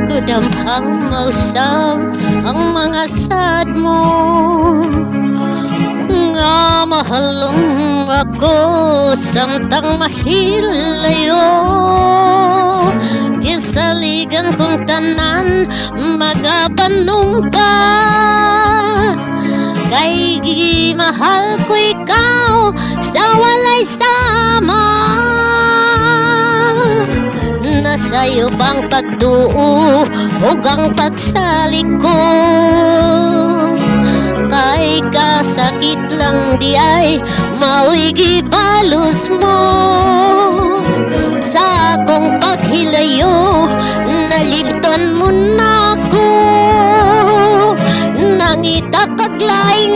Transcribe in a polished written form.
Kudamhang mausap ang mga sad mo, nga mahalong ako samtang mahilayo. Kisaligan kong tanan magabanong pa, kay mahal ko ikaw sa walay sama. Nasa'yo bang pagtuo o ang pagsalik ko, kay kasakit lang di ay mao'y gibalos mo. Sa akong paghilayo nalibton mo na ako, nangita kaglaing